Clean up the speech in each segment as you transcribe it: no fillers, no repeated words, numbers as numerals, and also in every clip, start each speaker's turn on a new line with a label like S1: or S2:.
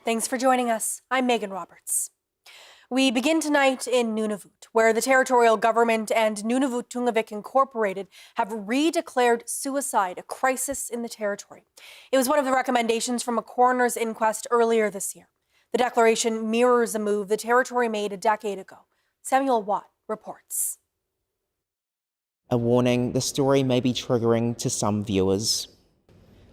S1: Thanks for joining us. I'm Megan Roberts. We begin tonight in Nunavut, where the territorial government and Nunavut Incorporated have redeclared suicide a crisis in the territory. It was one of the recommendations from a coroner's inquest earlier this year. The declaration mirrors a move the territory made a decade ago. Samuel Watt reports.
S2: A warning, the story may be triggering to some viewers.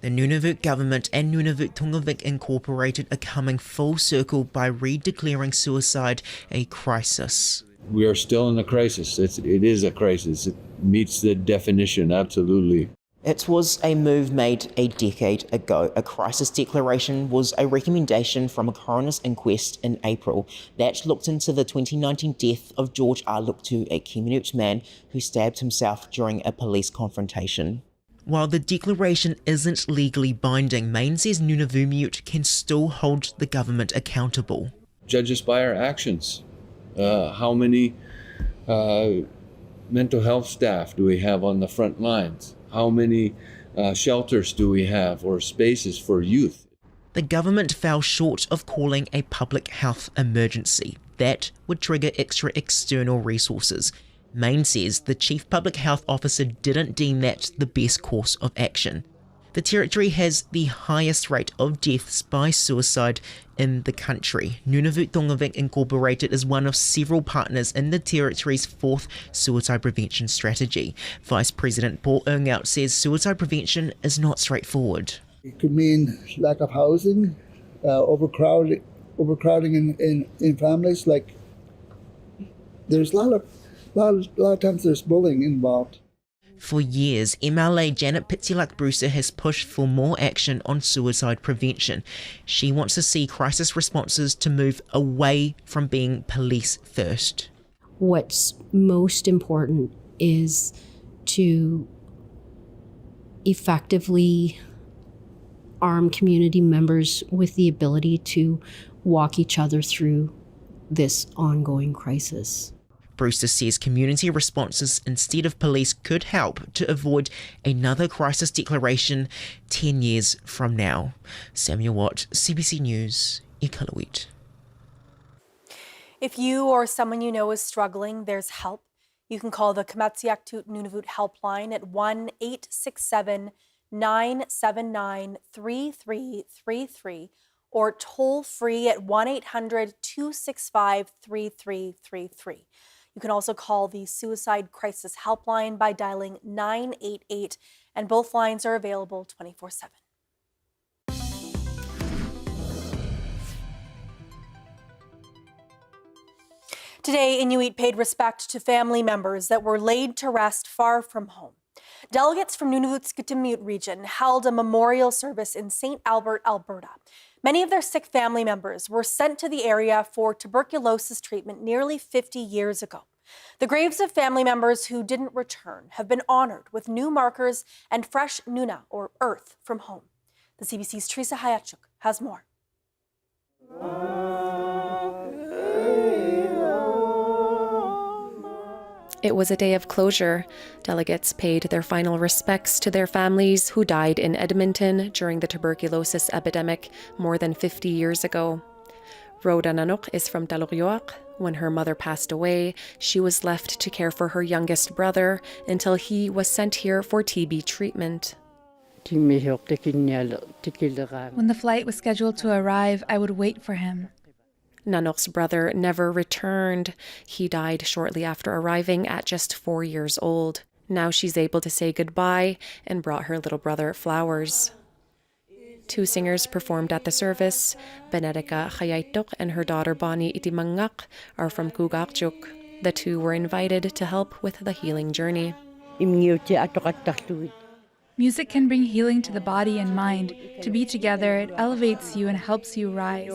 S2: The Nunavut government and Nunavut Incorporated are coming full circle by redeclaring suicide a crisis.
S3: We are still in a crisis. It is a crisis. It meets the definition, absolutely.
S2: It was a move made a decade ago. A crisis declaration was a recommendation from a coroner's inquest in April that looked into the 2019 death of George Arluktu, a Kiminut man who stabbed himself during a police confrontation. While the declaration isn't legally binding, Maine says Nunavut can still hold the government accountable.
S3: Judge us by our actions. How many mental health staff do we have on the front lines? How many shelters do we have or spaces for youth?
S2: The government fell short of calling a public health emergency. That would trigger extra external resources. Maine says the Chief Public Health Officer didn't deem that the best course of action. The territory has the highest rate of deaths by suicide in the country. Nunavut Incorporated is one of several partners in the territory's fourth suicide prevention strategy. Vice President Paul Ernout says suicide prevention is not straightforward.
S4: It could mean lack of housing, overcrowding in families. Like there's a lot of times there's bullying involved.
S2: For years, MLA Janet Pitsilak-Brewster has pushed for more action on suicide prevention. She wants to see crisis responses to move away from being police first.
S5: What's most important is to effectively arm community members with the ability to walk each other through this ongoing crisis.
S2: Brewster says community responses instead of police could help to avoid another crisis declaration 10 years from now. Samuel Watt, CBC News, Iqaluit.
S1: If you or someone you know is struggling, there's help. You can call the Kamatsiaktut Nunavut helpline at 1-867-979-3333 or toll free at 1-800-265-3333. You can also call the Suicide Crisis Helpline by dialing 988, and both lines are available 24/7. Today, Inuit paid respect to family members that were laid to rest far from home. Delegates from Nunavut's Kitimut region held a memorial service in St. Albert, Alberta. Many of their sick family members were sent to the area for tuberculosis treatment nearly 50 years ago. The graves of family members who didn't return have been honored with new markers and fresh nuna, or earth, from home. The CBC's Teresa Hayachuk has more.
S6: It was a day of closure. Delegates paid their final respects to their families who died in Edmonton during the tuberculosis epidemic more than 50 years ago. Rhoda Nanuk is from Talurioaq. When her mother passed away, she was left to care for her youngest brother until he was sent here for TB treatment.
S7: When the flight was scheduled to arrive, I would wait for him.
S6: Nanok's brother never returned. He died shortly after arriving at just 4 years old. Now she's able to say goodbye and brought her little brother flowers. 2 singers performed at the service. Benedika Khayaitok and her daughter Bonnie Itimangak are from Kugakjuk. The two were invited to help with the healing journey.
S7: Music can bring healing to the body and mind. To be together, it elevates you and helps you rise.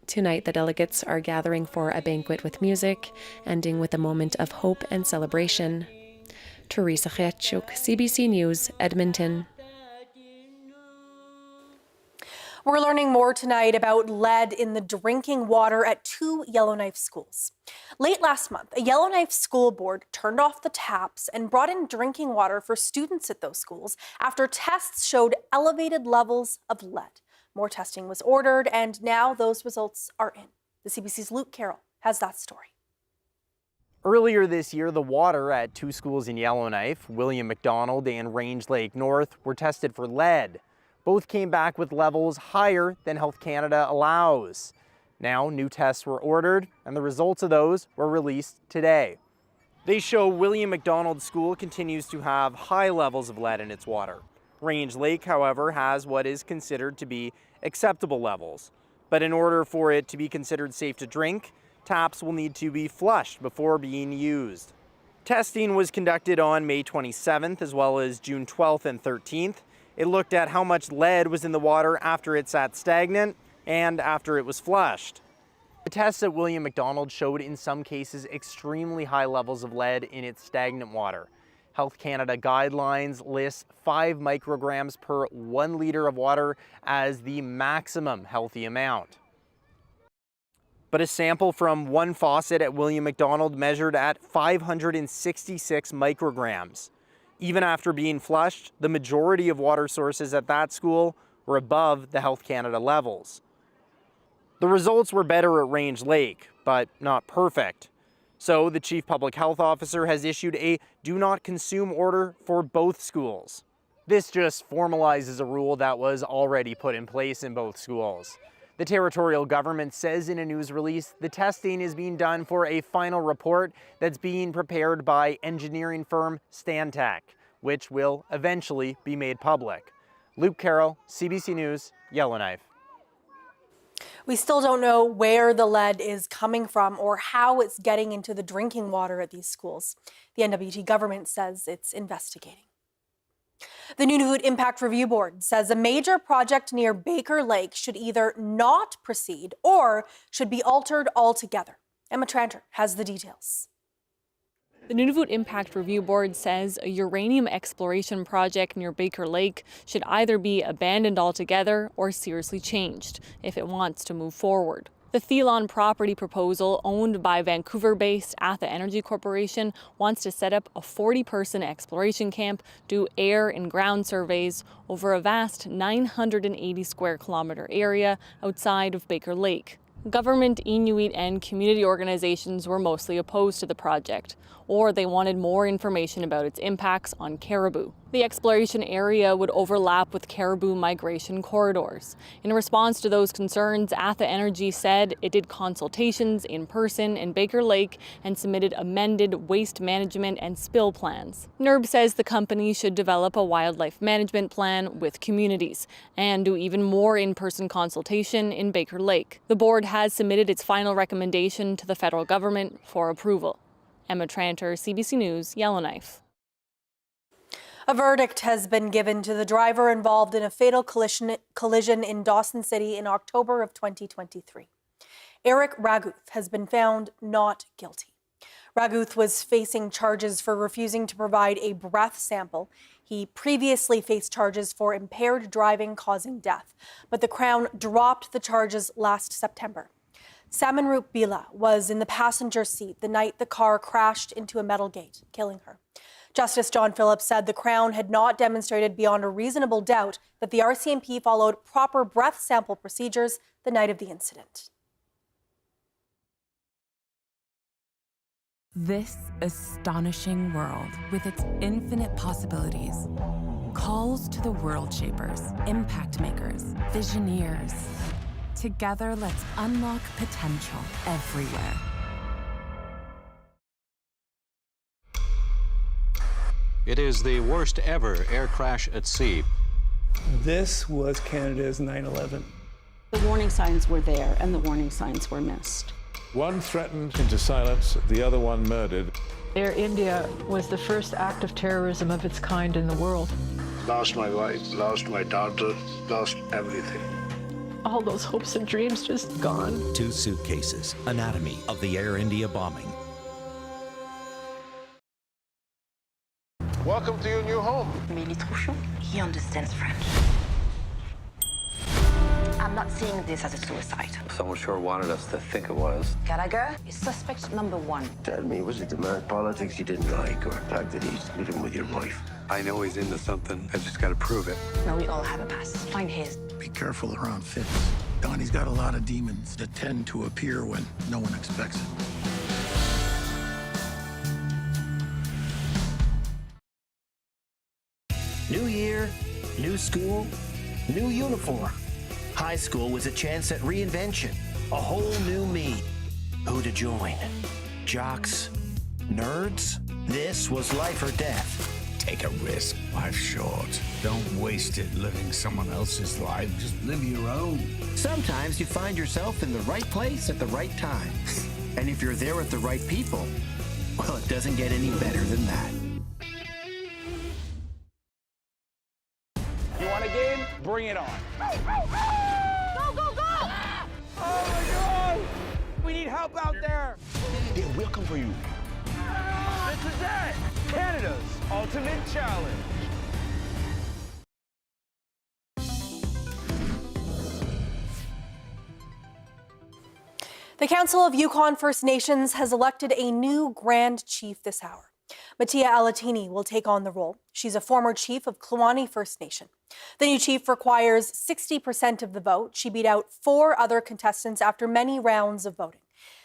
S6: Tonight, the delegates are gathering for a banquet with music, ending with a moment of hope and celebration. Teresa Hayachuk, CBC News, Edmonton.
S1: We're learning more tonight about lead in the drinking water at 2 Yellowknife schools. Late last month, a Yellowknife school board turned off the taps and brought in drinking water for students at those schools after tests showed elevated levels of lead. More testing was ordered, and now those results are in. The CBC's Luke Carroll has that story.
S8: Earlier this year, the water at two schools in Yellowknife, William MacDonald and Range Lake North, were tested for lead. Both came back with levels higher than Health Canada allows. Now, new tests were ordered, and the results of those were released today. They show William MacDonald School continues to have high levels of lead in its water. Range Lake, however, has what is considered to be acceptable levels. But in order for it to be considered safe to drink, taps will need to be flushed before being used. Testing was conducted on May 27th as well as June 12th and 13th. It looked at how much lead was in the water after it sat stagnant and after it was flushed. The tests at William MacDonald showed in some cases extremely high levels of lead in its stagnant water. Health Canada guidelines list 5 micrograms per 1 liter of water as the maximum healthy amount. But a sample from one faucet at William MacDonald measured at 566 micrograms. Even after being flushed, the majority of water sources at that school were above the Health Canada levels. The results were better at Range Lake, but not perfect. So the Chief Public Health Officer has issued a do not consume order for both schools. This just formalizes a rule that was already put in place in both schools. The territorial government says in a news release the testing is being done for a final report that's being prepared by engineering firm Stantec, which will eventually be made public. Luke Carroll, CBC News, Yellowknife.
S1: We still don't know where the lead is coming from or how it's getting into the drinking water at these schools. The NWT government says it's investigating. The Nunavut Impact Review Board says a major project near Baker Lake should either not proceed or should be altered altogether. Emma Tranter has the details.
S9: The Nunavut Impact Review Board says a uranium exploration project near Baker Lake should either be abandoned altogether or seriously changed if it wants to move forward. The Thelon property proposal, owned by Vancouver-based Atha Energy Corporation, wants to set up a 40-person exploration camp, do air and ground surveys over a vast 980 square kilometer area outside of Baker Lake. Government, Inuit, and community organizations were mostly opposed to the project, or they wanted more information about its impacts on caribou. The exploration area would overlap with caribou migration corridors. In response to those concerns, Atha Energy said it did consultations in person in Baker Lake and submitted amended waste management and spill plans. NERB says the company should develop a wildlife management plan with communities and do even more in-person consultation in Baker Lake. The board has submitted its final recommendation to the federal government for approval. Emma Tranter, CBC News, Yellowknife.
S1: A verdict has been given to the driver involved in a fatal collision in Dawson City in October of 2023. Eric Raguth has been found not guilty. Raguth was facing charges for refusing to provide a breath sample. He previously faced charges for impaired driving causing death, but the Crown dropped the charges last September. Samanroop Bila was in the passenger seat the night the car crashed into a metal gate, killing her. Justice John Phillips said the Crown had not demonstrated beyond a reasonable doubt that the RCMP followed proper breath sample procedures the night of the incident.
S10: This astonishing world, with its infinite possibilities, calls to the world shapers, impact makers, visioneers. Together, let's unlock potential everywhere.
S11: It is the worst ever air crash at sea.
S12: This was Canada's 9/11.
S13: The warning signs were there, and the warning signs were missed.
S14: One threatened into silence, the other one murdered.
S15: Air India was the first act of terrorism of its kind in the world.
S16: Lost my wife, lost my daughter, lost everything.
S15: All those hopes and dreams just gone.
S17: 2 suitcases, anatomy of the Air India bombing.
S16: Welcome to your new home.
S13: Mais il est trop chaud. He understands French.
S18: I'm not seeing this as a suicide.
S16: Someone sure wanted us to think it was.
S18: Gallagher is suspect number 1.
S19: Tell me, was it the man's politics you didn't like, or the fact that he's living with your wife?
S16: I know he's into something. I just gotta prove it.
S18: No, we all have a past. Find his.
S20: Be careful around Fitz. Donnie's got a lot of demons that tend to appear when no one expects it.
S17: New year, new school, new uniform. High school was a chance at reinvention, a whole new me. Who to join? Jocks? Nerds? This was life or death.
S21: Take a risk. Life's short. Don't waste it living someone else's life. Just live your own.
S17: Sometimes you find yourself in the right place at the right time. And if you're there with the right people, well, it doesn't get any better than that.
S22: You want a game? Bring it on.
S18: Go, go, go!
S22: Oh my God! We need help out there.
S21: Yeah, we'll come for you.
S22: This is it! Canada's ultimate challenge.
S1: The Council of Yukon First Nations has elected a new Grand Chief this hour. Mattia Alatini will take on the role. She's a former chief of Kluane First Nation. The new chief requires 60% of the vote. She beat out 4 other contestants after many rounds of voting.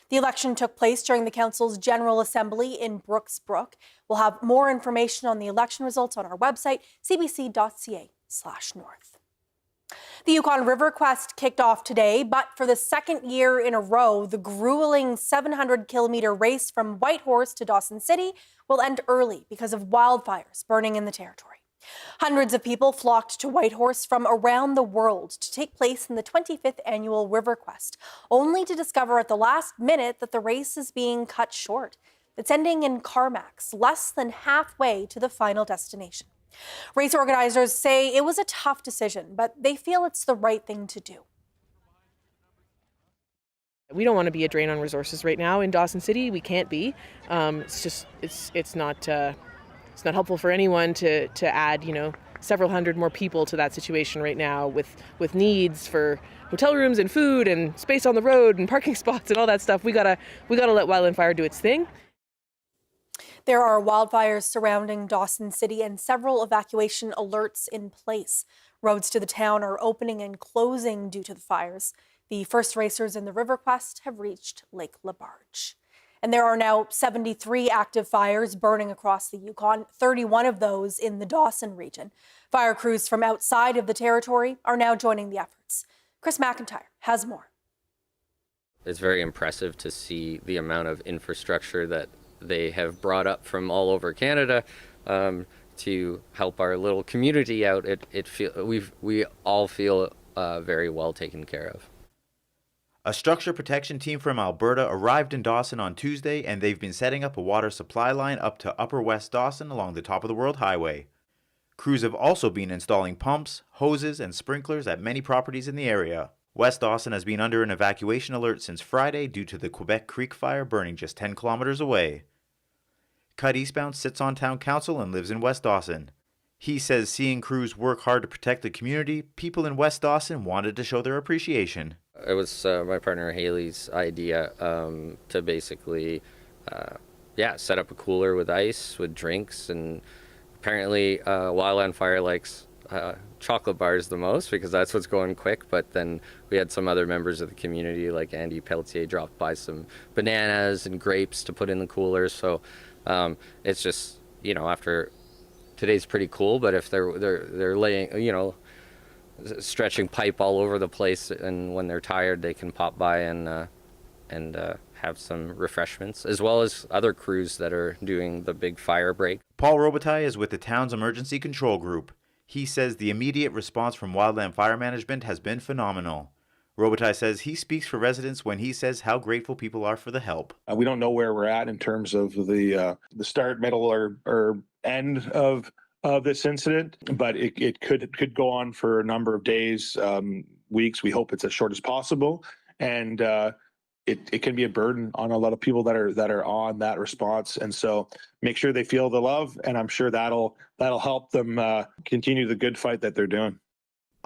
S1: The election took place during the Council's General Assembly in Brooks Brook. We'll have more information on the election results on our website, cbc.ca/north. The Yukon River Quest kicked off today, but for the second year in a row, the grueling 700-kilometer race from Whitehorse to Dawson City will end early because of wildfires burning in the territory. Hundreds of people flocked to Whitehorse from around the world to take place in the 25th annual River Quest, only to discover at the last minute that the race is being cut short. It's ending in Carmacks, less than halfway to the final destination. Race organizers say it was a tough decision, but they feel it's the right thing to do.
S23: We don't want to be a drain on resources right now in Dawson City. We can't be. It's not helpful for anyone to add, several hundred more people to that situation right now with needs for hotel rooms and food and space on the road and parking spots and all that stuff. We gotta let Wildfire do its thing.
S1: There are wildfires surrounding Dawson City and several evacuation alerts in place. Roads to the town are opening and closing due to the fires. The first racers in the River Quest have reached Lake LaBarge. And there are now 73 active fires burning across the Yukon, 31 of those in the Dawson region. Fire crews from outside of the territory are now joining the efforts. Chris McIntyre has more.
S24: It's very impressive to see the amount of infrastructure that they have brought up from all over Canada to help our little community out. We all feel very well taken care of.
S25: A structure protection team from Alberta arrived in Dawson on Tuesday, and they've been setting up a water supply line up to Upper West Dawson along the top of the World Highway. Crews have also been installing pumps, hoses, and sprinklers at many properties in the area. West Dawson has been under an evacuation alert since Friday due to the Quebec Creek fire burning just 10 kilometers away. Cut Eastbound sits on town council and lives in West Dawson. He says seeing crews work hard to protect the community, people in West Dawson wanted to show their appreciation.
S24: It was my partner Haley's idea to basically, set up a cooler with ice, with drinks, and apparently Wildfire likes chocolate bars the most because that's what's going quick. But then we had some other members of the community, like Andy Pelletier, dropped by some bananas and grapes to put in the cooler. So it's just, after today's pretty cool, but if they're laying, stretching pipe all over the place, and when they're tired, they can pop by and have some refreshments, as well as other crews that are doing the big fire break.
S25: Paul Robitaille is with the town's emergency control group. He says the immediate response from Wildland Fire Management has been phenomenal. Robitaille says he speaks for residents when he says how grateful people are for the help.
S26: We don't know where we're at in terms of the start, middle, or end of this incident, but it could go on for a number of days, weeks. We hope it's as short as possible, and it can be a burden on a lot of people that are on that response. And so make sure they feel the love, and I'm sure that'll help them continue the good fight that they're doing.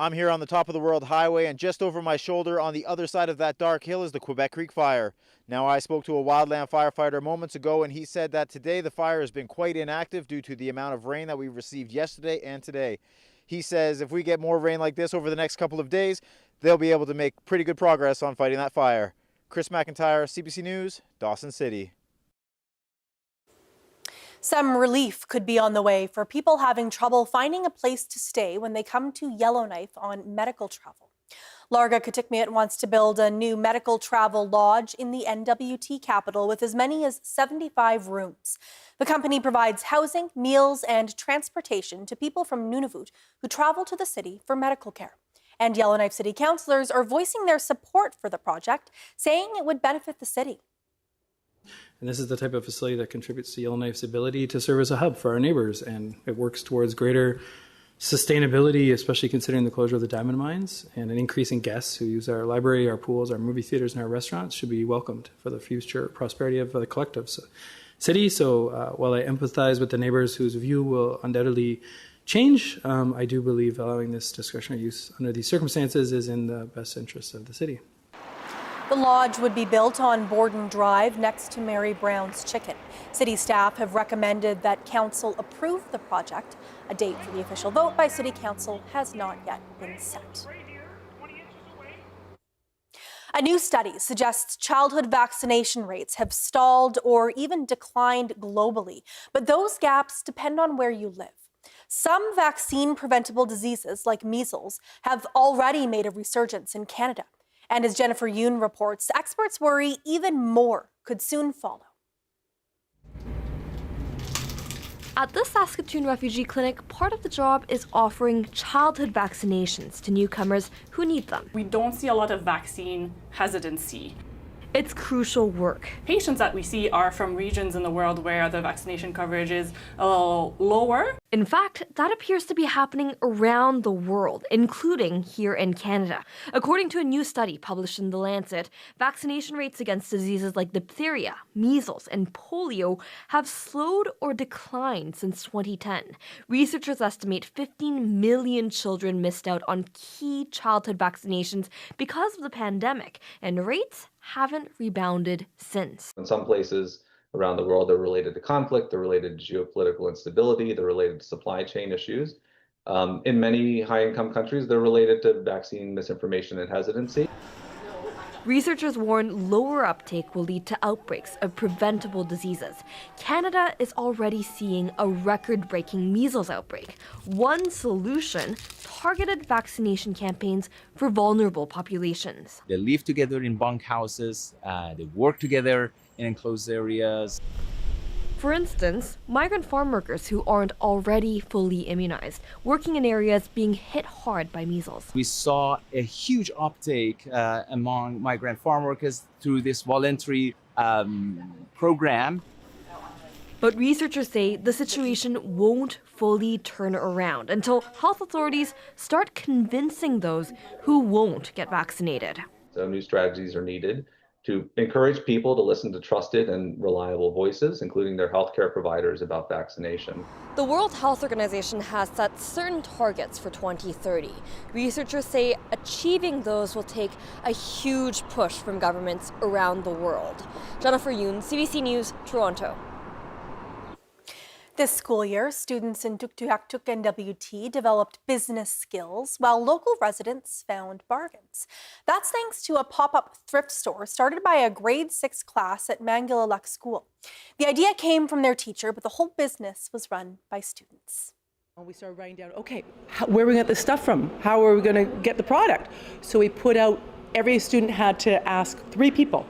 S25: I'm here on the top of the World Highway, and just over my shoulder on the other side of that dark hill is the Quebec Creek Fire. Now, I spoke to a wildland firefighter moments ago, and he said that today the fire has been quite inactive due to the amount of rain that we received yesterday and today. He says if we get more rain like this over the next couple of days, they'll be able to make pretty good progress on fighting that fire. Chris McIntyre, CBC News, Dawson City.
S1: Some relief could be on the way for people having trouble finding a place to stay when they come to Yellowknife on medical travel. Larga Kitikmeot wants to build a new medical travel lodge in the NWT capital with as many as 75 rooms. The company provides housing, meals, and transportation to people from Nunavut who travel to the city for medical care. And Yellowknife City councillors are voicing their support for the project, saying it would benefit the city.
S2: And this is the type of facility that contributes to Yellowknife's ability to serve as a hub for our neighbors, and it works towards greater sustainability, especially considering the closure of the diamond mines, and an increase in guests who use our library, our pools, our movie theaters, and our restaurants should be welcomed for the future prosperity of the collective city. So while I empathize with the neighbors whose view will undoubtedly change, I do believe allowing this discretionary use under these circumstances is in the best interest of the city.
S1: The lodge would be built on Borden Drive next to Mary Brown's Chicken. City staff have recommended that council approve the project. A date for the official vote by City Council has not yet been set. A new study suggests childhood vaccination rates have stalled or even declined globally, but those gaps depend on where you live. Some vaccine-preventable diseases, like measles, have already made a resurgence in Canada. And as Jennifer Yune reports, experts worry even more could soon follow.
S3: At the Saskatoon Refugee Clinic, part of the job is offering childhood vaccinations to newcomers who need them.
S4: We don't see a lot of vaccine hesitancy.
S3: It's crucial work.
S4: Patients that we see are from regions in the world where the vaccination coverage is a little lower.
S3: In fact, that appears to be happening around the world, including here in Canada. According to a new study published in The Lancet, vaccination rates against diseases like diphtheria, measles, and polio have slowed or declined since 2010. Researchers estimate 15 million children missed out on key childhood vaccinations because of the pandemic, and rates haven't rebounded since.
S5: In some places around the world, they're related to conflict, they're related to geopolitical instability, they're related to supply chain issues. In many high-income countries, they're related to vaccine misinformation and hesitancy.
S3: Researchers warn lower uptake will lead to outbreaks of preventable diseases. Canada is already seeing a record-breaking measles outbreak. One solution: targeted vaccination campaigns for vulnerable populations.
S6: They live together in bunkhouses, they work together in enclosed areas.
S3: For instance, migrant farm workers who aren't already fully immunized, working in areas being hit hard by measles.
S6: We saw a huge uptake among migrant farm workers through this voluntary program.
S3: But researchers say the situation won't fully turn around until health authorities start convincing those who won't get vaccinated.
S5: So new strategies are needed to encourage people to listen to trusted and reliable voices, including their healthcare providers, about vaccination.
S3: The World Health Organization has set certain targets for 2030. Researchers say achieving those will take a huge push from governments around the world. Jennifer Yune, CBC News, Toronto.
S1: This school year, students in Tuktoyaktuk NWT developed business skills while local residents found bargains. That's thanks to a pop-up thrift store started by a grade 6 class at Mangilaluk School. The idea came from their teacher, but the whole business was run by students.
S7: We started writing down, okay, where are we going to get the stuff from? How are we going to get the product? So we put out, every student had to ask 3 people.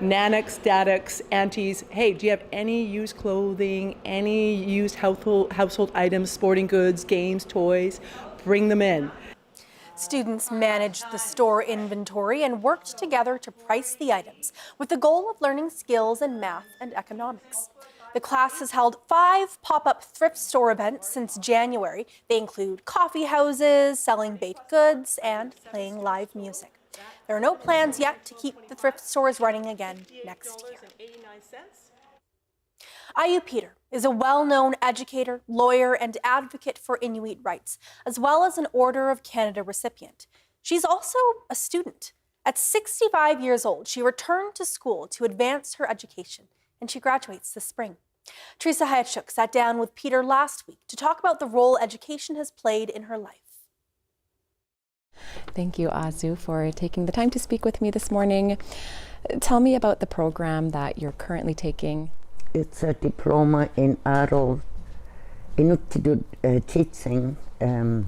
S7: Nanics, Dadics, aunties, hey, do you have any used clothing, any used household items, sporting goods, games, toys? Bring them in.
S1: Students managed the store inventory and worked together to price the items with the goal of learning skills in math and economics. The class has held 5 pop-up thrift store events since January. They include coffee houses, selling baked goods, and playing live music. There are no plans yet to keep the thrift stores running again next year. IU Peter is a well-known educator, lawyer, and advocate for Inuit rights, as well as an Order of Canada recipient. She's also a student. At 65 years old, she returned to school to advance her education, and she graduates this spring. Teresa Hayatchuk sat down with Peter last week to talk about the role education has played in her life.
S8: Thank you, Azu, for taking the time to speak with me this morning. Tell me about the program that you're currently taking.
S9: It's a diploma in adult Inuktitut teaching, and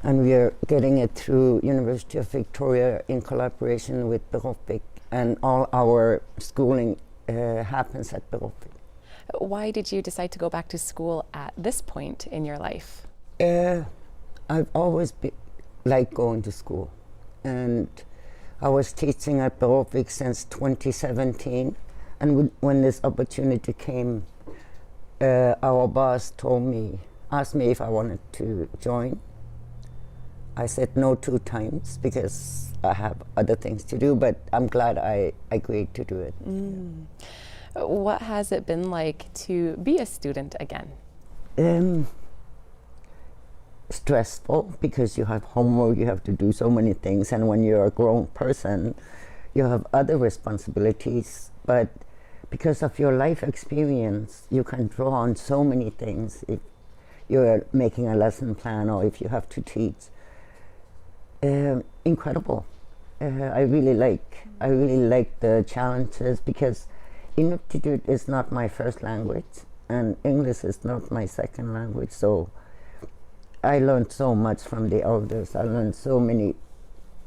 S9: we are getting it through University of Victoria in collaboration with Berofik, and all our schooling happens at Berofik.
S8: Why did you decide to go back to school at this point in your life?
S9: I've always liked going to school, and I was teaching at Berofik since 2017, and when this opportunity came, our boss asked me if I wanted to join. I said no 2 times because I have other things to do, but I'm glad I agreed to do it.
S8: What has it been like to be a student again?
S9: Stressful, because you have homework, you have to do so many things, and when you're a grown person, you have other responsibilities, but because of your life experience, you can draw on so many things if you're making a lesson plan or if you have to teach. Incredible. I really like the challenges, because Inuktitut is not my first language and English is not my second language, so I learned so much from the elders. I learned so many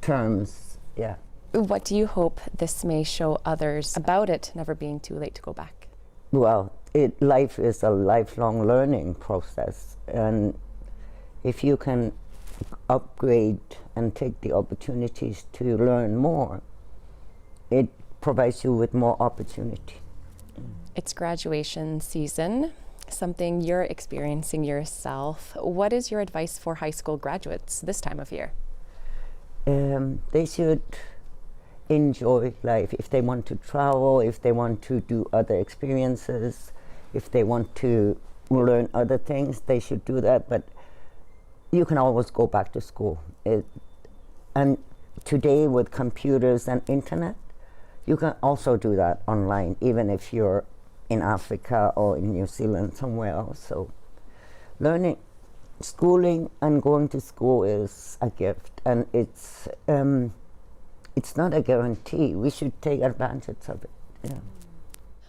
S9: terms. Yeah.
S8: What do you hope this may show others about it never being too late to go back?
S9: Well, life is a lifelong learning process, and if you can upgrade and take the opportunities to learn more, it provides you with more opportunity.
S8: It's graduation season, something you're experiencing yourself. What is your advice for high school graduates this time of year?
S9: They should enjoy life. If they want to travel, if they want to do other experiences, if they want to learn other things, they should do that, but you can always go back to school. And today with computers and internet, you can also do that online, even if you're in Africa or in New Zealand, somewhere else. So schooling and going to school is a gift, and it's not a guarantee. We should take advantage of it. Yeah.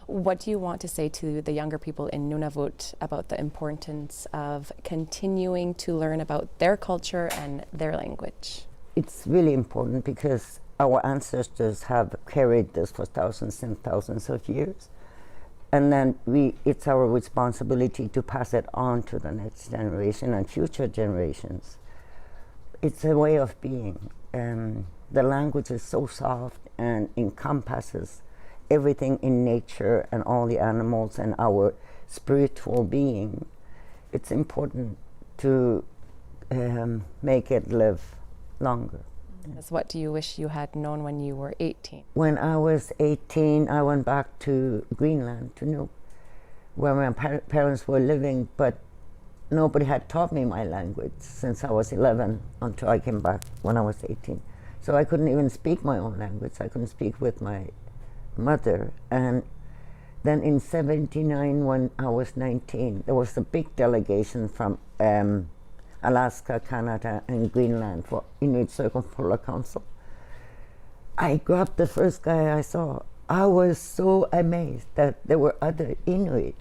S8: What do you want to say to the younger people in Nunavut about the importance of continuing to learn about their culture and their language?
S9: It's really important, because our ancestors have carried this for thousands and thousands of years. And then it's our responsibility to pass it on to the next generation and future generations. It's a way of being. The language is so soft and encompasses everything in nature and all the animals and our spiritual being. It's important to make it live longer.
S8: What do you wish you had known when you were 18?
S9: When I was 18, I went back to Greenland, to Nuuk, where my parents were living, but nobody had taught me my language since I was 11 until I came back when I was 18. So I couldn't even speak my own language. I couldn't speak with my mother. And then in 79, when I was 19, there was a big delegation from Alaska, Canada, and Greenland for Inuit Circumpolar Council. I grabbed the first guy I saw. I was so amazed that there were other Inuit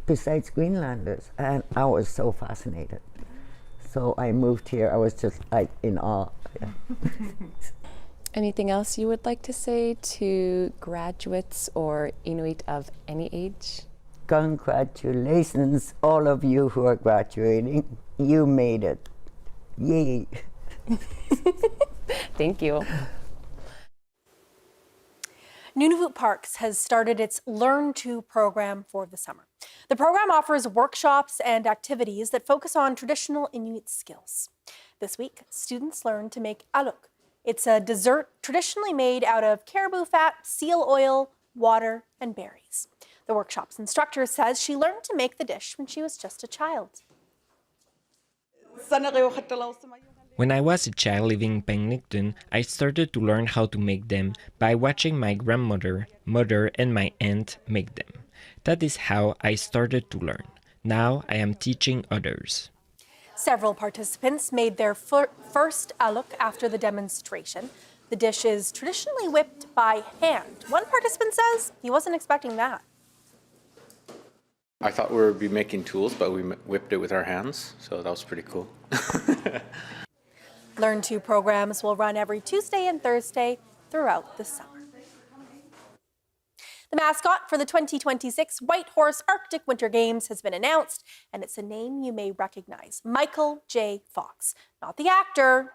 S9: besides Greenlanders, and I was so fascinated. So I moved here. I was just like in awe. Yeah.
S8: Anything else you would like to say to graduates or Inuit of any age?
S9: Congratulations, all of you who are graduating. You made it. Yay.
S8: Thank you.
S1: Nunavut Parks has started its Learn To program for the summer. The program offers workshops and activities that focus on traditional Inuit skills. This week, students learn to make aluk. It's a dessert traditionally made out of caribou fat, seal oil, water, and berries. The workshop's instructor says she learned to make the dish when she was just a child.
S10: When I was a child living in Penticton, I started to learn how to make them by watching my grandmother, mother, and my aunt make them. That is how I started to learn. Now I am teaching others.
S1: Several participants made their first aluk after the demonstration. The dish is traditionally whipped by hand. One participant says he wasn't expecting that.
S11: I thought we would be making tools, but we whipped it with our hands, so that was pretty cool.
S1: Learn To programs will run every Tuesday and Thursday throughout the summer. The mascot for the 2026 Whitehorse Arctic Winter Games has been announced, and it's a name you may recognize: Michael J. Fox. Not the actor,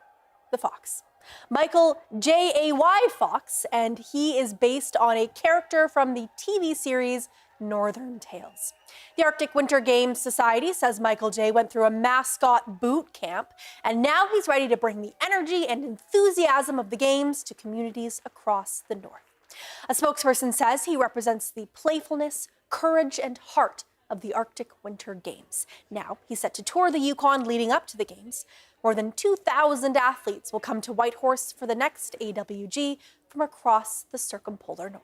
S1: the fox. Michael J.A.Y. Fox, and he is based on a character from the TV series Northern Tales. The Arctic Winter Games Society says Michael J. went through a mascot boot camp, and now he's ready to bring the energy and enthusiasm of the games to communities across the north. A spokesperson says he represents the playfulness, courage, and heart of the Arctic Winter Games. Now he's set to tour the Yukon leading up to the Games. More than 2,000 athletes will come to Whitehorse for the next AWG from across the circumpolar north.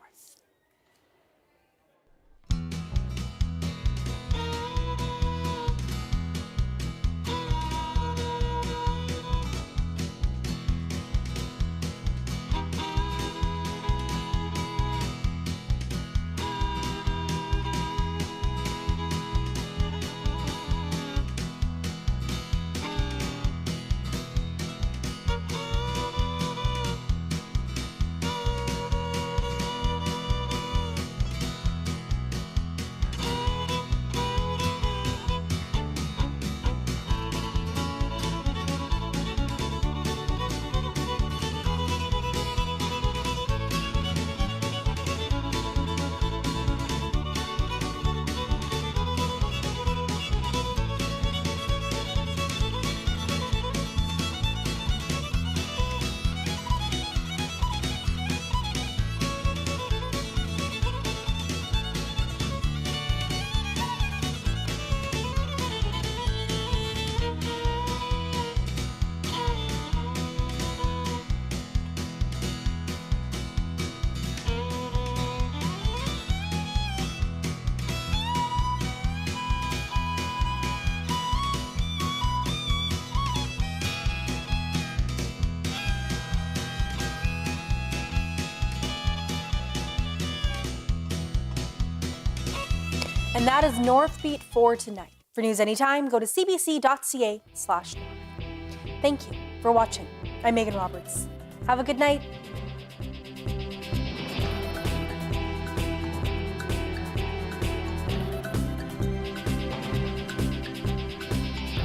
S1: And that is Northbeat for tonight. For news anytime, go to cbc.ca/north. Thank you for watching. I'm Megan Roberts. Have a good night.